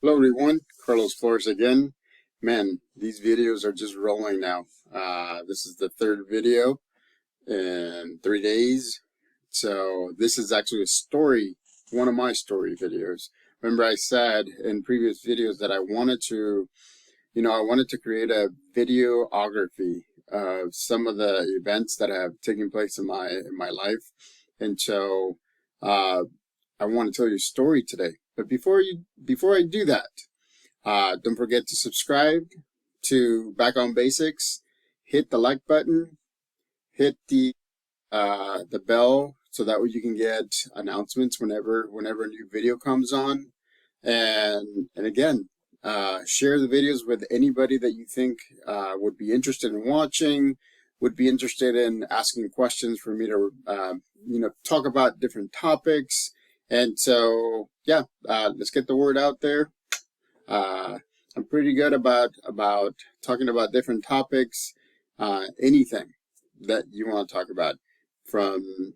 Hello everyone, Carlos Flores again. Man, these videos are just rolling now. This is the third video in 3 days. So this is actually a story, one of my story videos. Remember I said in previous videos that I wanted to, I wanted to create a videography of some of the events that have taken place in my life. And so uh, I want to tell you a story today. But before I do that, don't forget to subscribe to Back on Basics. Hit the like button. Hit the bell so that way you can get announcements whenever a new video comes on. And again, share the videos with anybody that you think would be interested in watching, would be interested in asking questions for me to talk about different topics. And so yeah, let's get the word out there. I'm pretty good about talking about different topics, anything that you want to talk about, from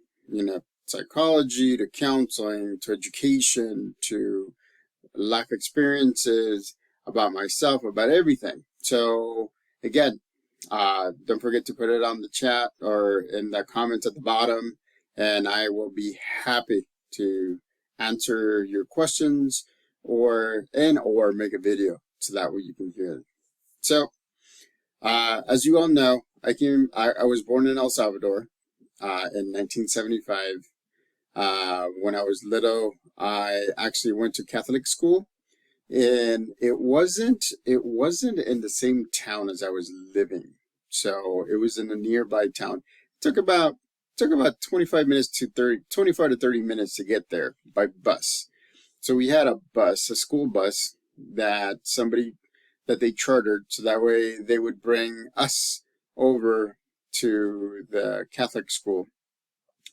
psychology to counseling to education to life experiences, about myself, about everything. So again, don't forget to put it on the chat or in the comments at the bottom, and I will be happy to answer your questions or make a video so that way you can hear it. So as you all know, I was born in El Salvador in 1975. When I was little, I actually went to Catholic school, and it wasn't in the same town as I was living. So it was in a nearby town. Took about 25 minutes to 25 to 30 minutes to get there by bus. So we had a school bus that they chartered, so that way they would bring us over to the Catholic school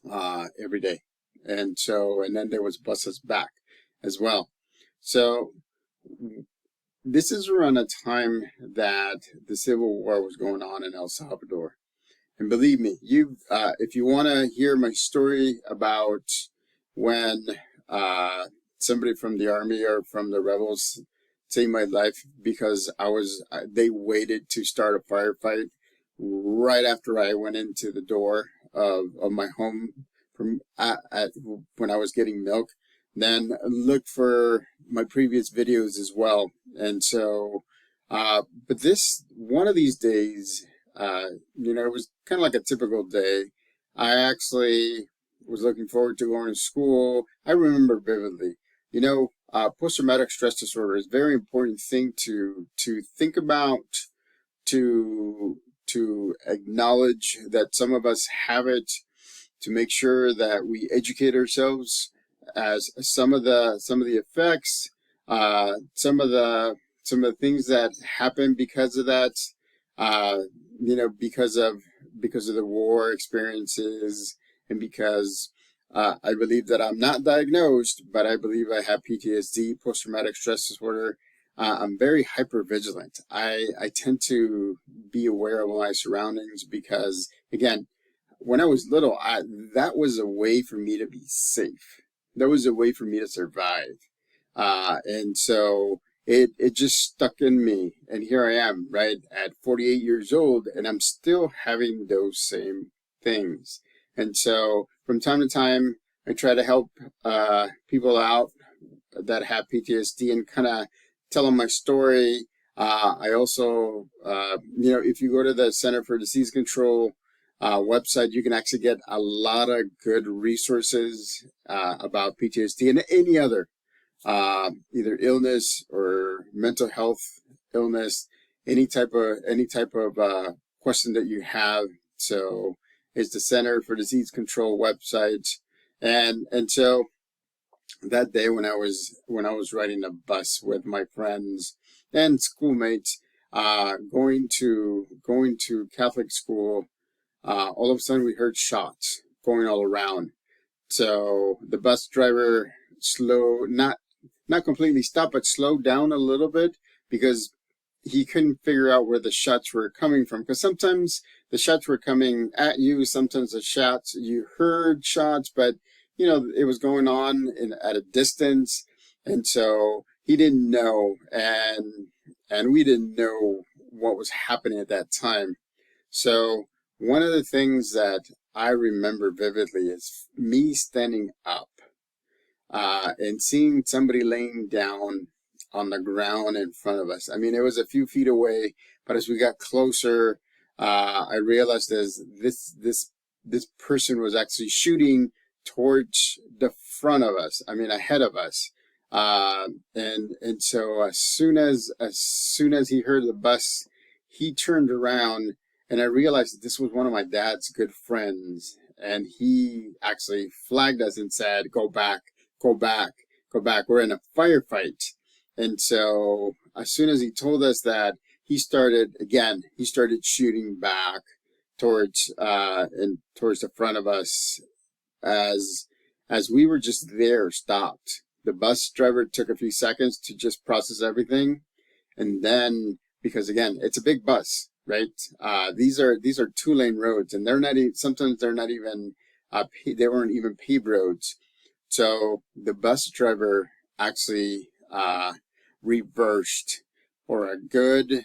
every day. And then there was buses back as well. So this is around a time that the Civil War was going on in El Salvador. And believe me, if you want to hear my story about when somebody from the army or from the rebels saved my life, because they waited to start a firefight right after I went into the door of my home when I was getting milk. Then look for my previous videos as well. And so, but this one of these days, it was kind of like a typical day. I actually was looking forward to going to school. I remember vividly. Post-traumatic stress disorder is a very important thing to think about, to acknowledge that some of us have it, to make sure that we educate ourselves as some of the effects, some of the things that happen because of that, because of the war experiences, and because I believe that I'm not diagnosed, but I believe I have PTSD, post-traumatic stress disorder. I'm very hypervigilant. I tend to be aware of my surroundings because, again, when I was little, that was a way for me to be safe. That was a way for me to survive. And so it just stuck in me. And here I am, right, at 48 years old, and I'm still having those same things. And so from time to time, I try to help people out that have PTSD and kind of tell them my story. I also, if you go to the Center for Disease Control website, you can actually get a lot of good resources about PTSD and any other either illness or mental health illness, any type of question that you have. So it's the Center for Disease Control website. And so that day when I was riding the bus with my friends and schoolmates, going to Catholic school, all of a sudden we heard shots going all around. So the bus driver not completely stopped, but slowed down a little bit, because he couldn't figure out where the shots were coming from. Because sometimes the shots were coming at you, sometimes you heard shots, but it was going on at a distance. And so he didn't know, and we didn't know what was happening at that time. So one of the things that I remember vividly is me standing up and seeing somebody laying down on the ground in front of us. I mean, it was a few feet away, but as we got closer, I realized as this person was actually shooting towards the front of us. I mean, ahead of us. And so as soon as he heard the bus, he turned around, and I realized that this was one of my dad's good friends, and he actually flagged us and said, "Go back, go back, go back. We're in a firefight." And so as soon as he told us that, he started shooting back towards the front of us as we were just there, stopped. The bus driver took a few seconds to just process everything, and then, because again, it's a big bus, right? These are 2-lane roads, and they're not even, sometimes they're not even they weren't even paved roads. So the bus driver actually reversed for a good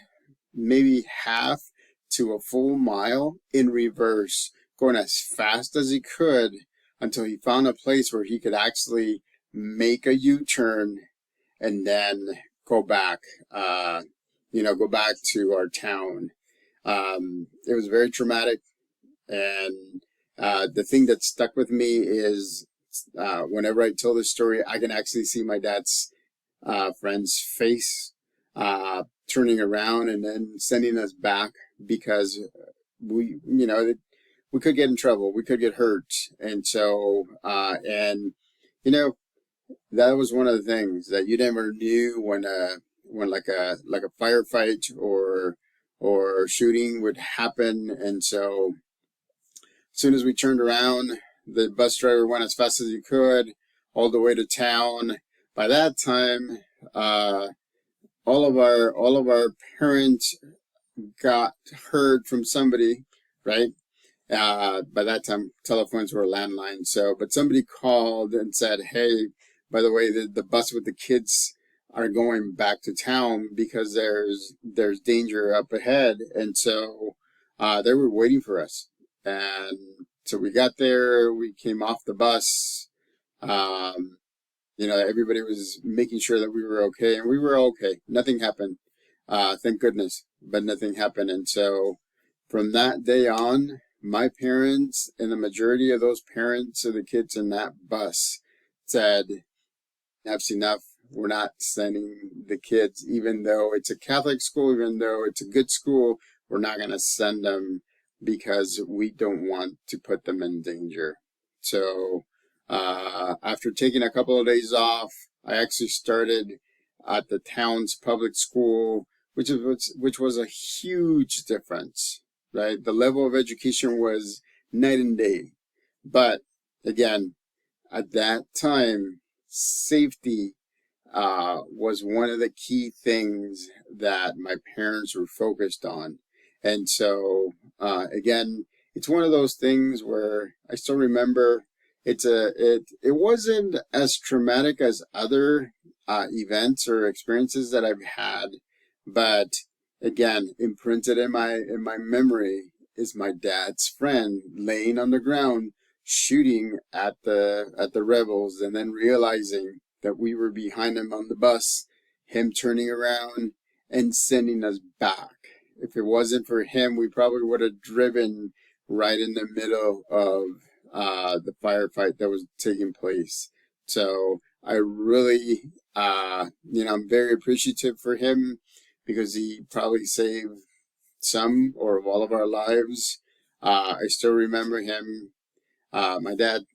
maybe half to a full mile in reverse, going as fast as he could until he found a place where he could actually make a U-turn and then go back, go back to our town. It was very traumatic, and the thing that stuck with me is whenever I tell this story, I can actually see my dad's friend's face turning around and then sending us back, because we could get in trouble, we could get hurt, and so that was one of the things that you never knew when like a firefight or shooting would happen. And so as soon as we turned around, the bus driver went as fast as he could all the way to town. By that time, all of our parents got heard from somebody, right? By that time, telephones were landlines. So, but somebody called and said, "Hey, by the way, the bus with the kids are going back to town because there's danger up ahead." And so they were waiting for us. And so we got there, we came off the bus. Everybody was making sure that we were okay, and we were okay. Nothing happened. Thank goodness, but nothing happened. And so from that day on, my parents and the majority of those parents of the kids in that bus said, "Enough's enough. We're not sending the kids, even though it's a Catholic school, even though it's a good school, we're not going to send them because we don't want to put them in danger." So after taking a couple of days off, I actually started at the town's public school, which was a huge difference, right? The level of education was night and day. But again, at that time, safety was one of the key things that my parents were focused on. And so, again, it's one of those things where I still remember it wasn't as traumatic as other events or experiences that I've had, but again, imprinted in my memory is my dad's friend laying on the ground shooting at the rebels, and then realizing that we were behind him on the bus, him turning around and sending us back. If it wasn't for him, we probably would have driven right in the middle of the firefight that was taking place. So I really, I'm very appreciative for him, because he probably saved some or all of our lives. I still remember him. My dad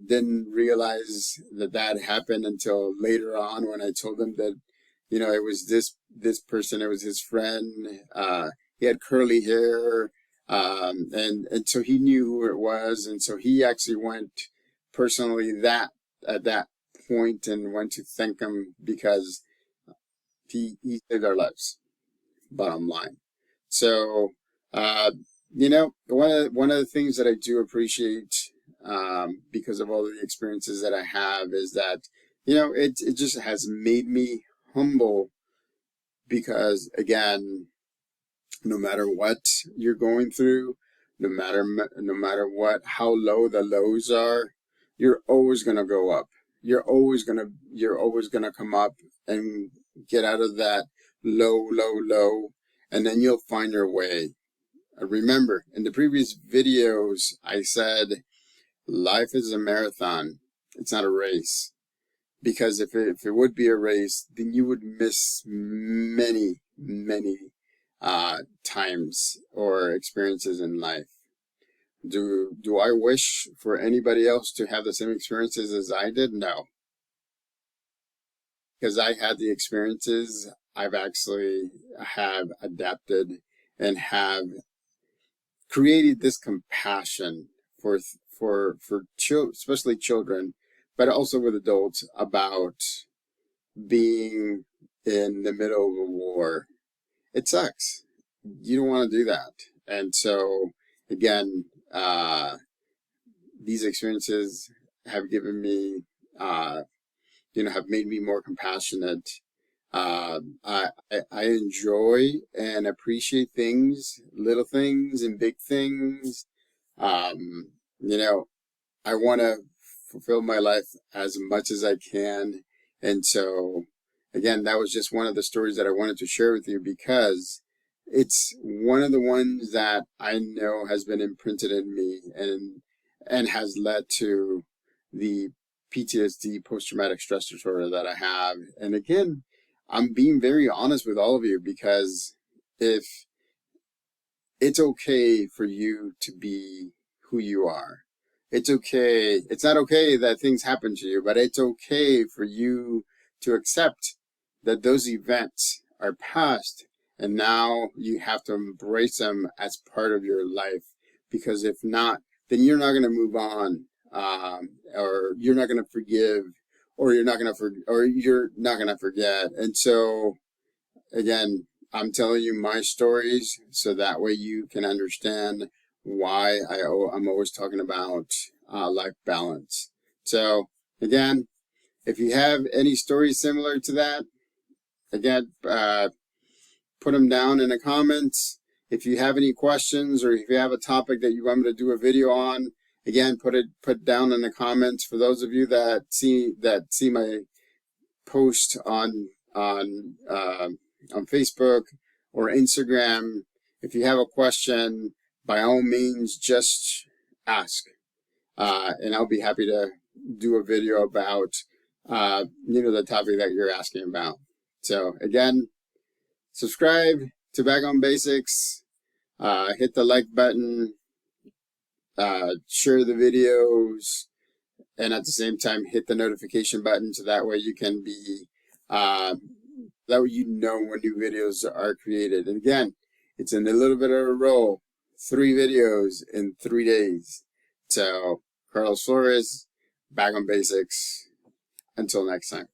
didn't realize that happened until later on, when I told him that, it was this person, it was his friend. He had curly hair, and so he knew who it was, and so he actually went personally at that point and went to thank him, because he saved our lives, bottom line. So one of the things that I do appreciate, because of all the experiences that I have, is that it just has made me humble because, again, no matter what you're going through, no matter what, how low the lows are, you're always gonna go up. You're always gonna come up and get out of that low, and then you'll find your way. Remember, in the previous videos, I said life is a marathon. It's not a race. Because if it would be a race, then you would miss many times or experiences in life. Do I wish for anybody else to have the same experiences as I did? No. Because I had the experiences, I've actually have adapted and have created this compassion for especially children, but also with adults, about being in the middle of a war. It sucks. You don't want to do that. And so, again, these experiences have given me, have made me more compassionate. I enjoy and appreciate things, little things and big things. Um, you know, I want to fulfill my life as much as I can. And so, again, that was just one of the stories that I wanted to share with you because it's one of the ones that I know has been imprinted in me and has led to the PTSD, post-traumatic stress disorder, that I have. And again, I'm being very honest with all of you because if it's okay for you to be who you are. It's okay. It's not okay that things happen to you, but it's okay for you to accept that those events are past and now you have to embrace them as part of your life. Because if not, then you're not going to move on, or you're not going to forgive, or you're not going to forget. And so, again, I'm telling you my stories so that way you can understand why I'm always talking about life balance. So, again, if you have any stories similar to that, again, put them down in the comments. If you have any questions or if you have a topic that you want me to do a video on, again, put down in the comments. For those of you that see my post on Facebook or Instagram, if you have a question, by all means, just ask, and I'll be happy to do a video about the topic that you're asking about. So again, subscribe to Back on Basics, hit the like button, share the videos, and at the same time hit the notification button so that way you can be that way you know when new videos are created. And again, it's in a little bit of a roll, 3 videos in 3 days. So Carlos Flores, Back on Basics. Until next time.